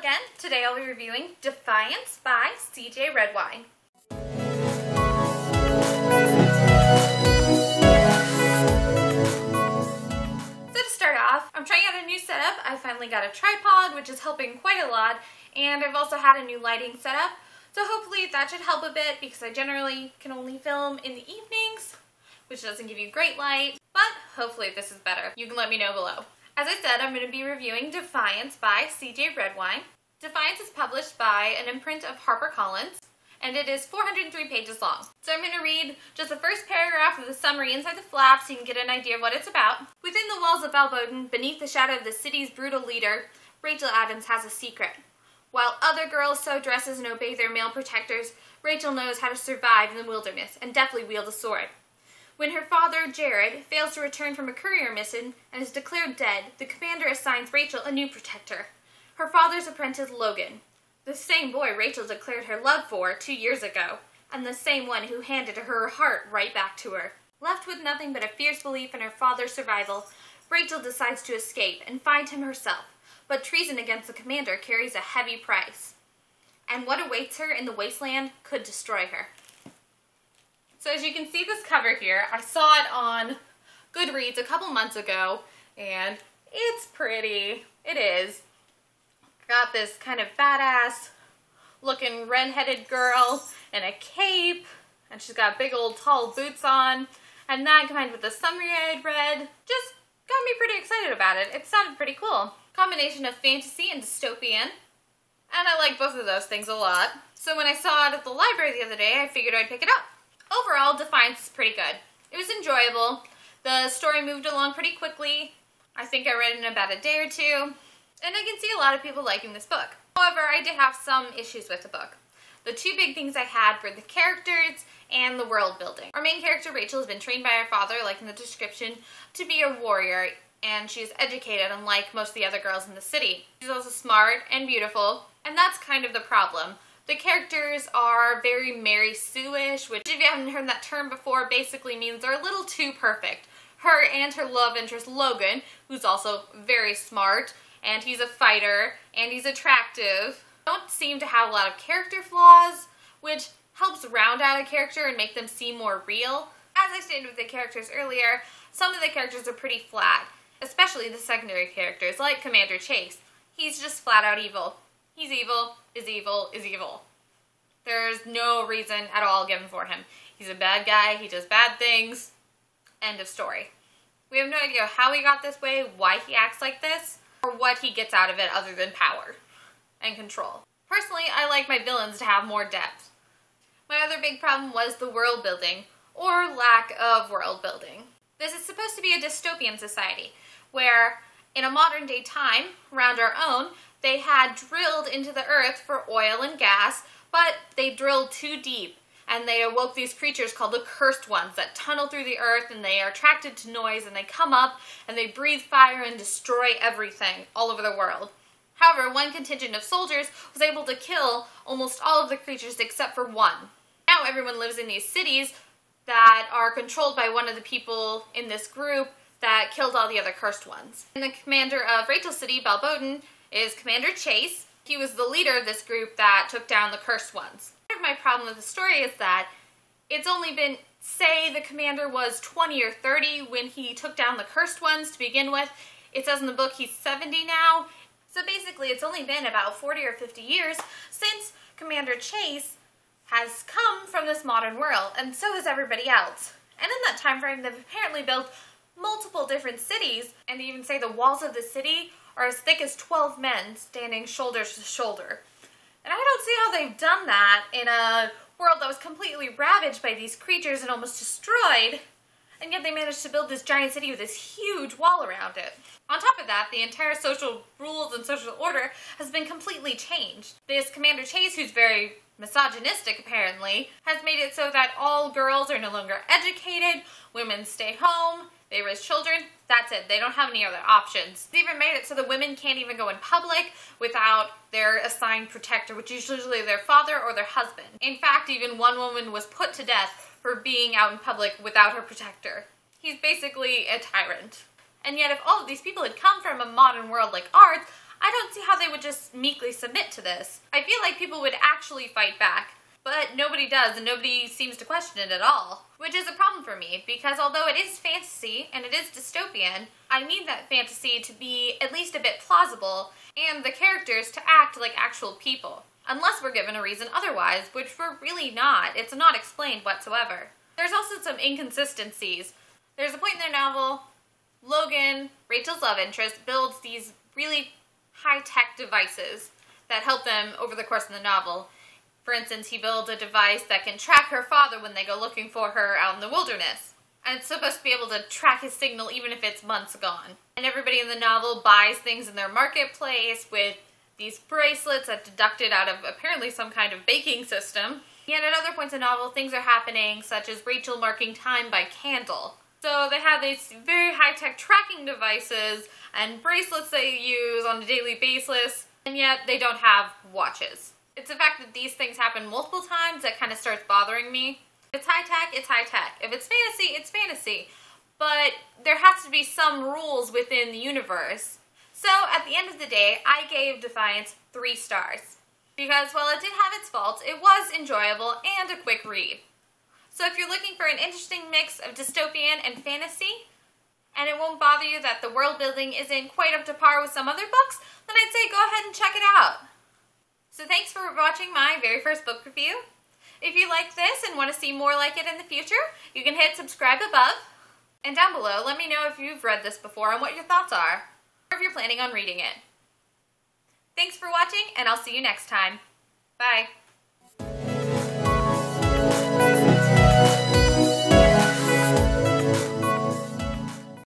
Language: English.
again. Today I'll be reviewing Defiance by C.J. Redwine. So to start off, I'm trying out a new setup. I finally got a tripod, which is helping quite a lot, and I've also had a new lighting setup. So hopefully that should help a bit because I generally can only film in the evenings, which doesn't give you great light, but hopefully this is better. You can let me know below. As I said, I'm going to be reviewing Defiance by C.J. Redwine. Defiance is published by an imprint of HarperCollins, and it is 403 pages long. So I'm going to read just the first paragraph of the summary inside the flap so you can get an idea of what it's about. Within the walls of Balboden, beneath the shadow of the city's brutal leader, Rachel Adams has a secret. While other girls sew dresses and obey their male protectors, Rachel knows how to survive in the wilderness and deftly wield a sword. When her father, Jared, fails to return from a courier mission and is declared dead, the commander assigns Rachel a new protector, her father's apprentice Logan, the same boy Rachel declared her love for 2 years ago, and the same one who handed her heart right back to her. Left with nothing but a fierce belief in her father's survival, Rachel decides to escape and find him herself, but treason against the commander carries a heavy price. And what awaits her in the wasteland could destroy her. So as you can see this cover here, I saw it on Goodreads a couple months ago, and it's pretty. It is. Got this kind of badass looking red-headed girl in a cape, and she's got big old tall boots on, and that combined with the summary I had read just got me pretty excited about it. It sounded pretty cool. Combination of fantasy and dystopian, and I like both of those things a lot. So when I saw it at the library the other day, I figured I'd pick it up. Overall, Defiance is pretty good. It was enjoyable. The story moved along pretty quickly. I think I read it in about a day or two. And I can see a lot of people liking this book. However, I did have some issues with the book. The two big things I had were the characters and the world building. Our main character, Rachel, has been trained by her father, like in the description, to be a warrior, and she's educated unlike most of the other girls in the city. She's also smart and beautiful, and that's kind of the problem. The characters are very Mary Sue-ish, which if you haven't heard that term before, basically means they're a little too perfect. Her and her love interest, Logan, who's also very smart, and he's a fighter, and he's attractive, don't seem to have a lot of character flaws, which helps round out a character and make them seem more real. As I stated with the characters earlier, some of the characters are pretty flat, especially the secondary characters, like Commander Chase. He's just flat out evil. He's evil, is evil, is evil. There's no reason at all given for him. He's a bad guy, he does bad things, end of story. We have no idea how he got this way, why he acts like this, or what he gets out of it other than power and control. Personally, I like my villains to have more depth. My other big problem was the world building, or lack of world building. This is supposed to be a dystopian society, where in a modern day time, around our own, they had drilled into the earth for oil and gas, but they drilled too deep, and they awoke these creatures called the Cursed Ones that tunnel through the earth, and they are attracted to noise, and they come up, and they breathe fire and destroy everything all over the world. However, one contingent of soldiers was able to kill almost all of the creatures except for one. Now everyone lives in these cities that are controlled by one of the people in this group that killed all the other Cursed Ones. And the commander of Rachel City, Balboden, is Commander Chase. He was the leader of this group that took down the Cursed Ones. Part of my problem with the story is that it's only been, say the commander was 20 or 30 when he took down the Cursed Ones to begin with. It says in the book he's 70 now. So basically it's only been about 40 or 50 years since Commander Chase has come from this modern world, and so has everybody else. And in that time frame, they've apparently built multiple different cities, and they even say the walls of the city are as thick as 12 men standing shoulder to shoulder. And I don't see how they've done that in a world that was completely ravaged by these creatures and almost destroyed, and yet they managed to build this giant city with this huge wall around it. On top of that, the entire social rules and social order has been completely changed. This Commander Chase, who's very misogynistic apparently, has made it so that all girls are no longer educated, women stay home, they raise children, that's it. They don't have any other options. They even made it so the women can't even go in public without their assigned protector, which is usually their father or their husband. In fact, even one woman was put to death for being out in public without her protector. He's basically a tyrant. And yet if all of these people had come from a modern world like ours, I don't see how they would just meekly submit to this. I feel like people would actually fight back, but nobody does, and nobody seems to question it at all. Which is a problem for me, because although it is fantasy, and it is dystopian, I need that fantasy to be at least a bit plausible, and the characters to act like actual people. Unless we're given a reason otherwise, which we're really not. It's not explained whatsoever. There's also some inconsistencies. There's a point in their novel, Logan, Rachel's love interest, builds these really high-tech devices that help them over the course of the novel. For instance, he builds a device that can track her father when they go looking for her out in the wilderness. And it's supposed to be able to track his signal even if it's months gone. And everybody in the novel buys things in their marketplace with these bracelets that deducted out of apparently some kind of baking system. And at other points in the novel, things are happening, such as Rachel marking time by candle. So they have these very high-tech tracking devices and bracelets they use on a daily basis, and yet they don't have watches. It's the fact that these things happen multiple times that kind of starts bothering me. If it's high-tech, it's high-tech. If it's fantasy, it's fantasy. But there has to be some rules within the universe. So at the end of the day, I gave Defiance 3 stars. Because while it did have its faults, it was enjoyable and a quick read. So if you're looking for an interesting mix of dystopian and fantasy, and it won't bother you that the world building isn't quite up to par with some other books, then I'd say go ahead and check it out. So thanks for watching my very first book review. If you like this and want to see more like it in the future, you can hit subscribe above. And down below, let me know if you've read this before and what your thoughts are, or if you're planning on reading it. Thanks for watching, and I'll see you next time. Bye.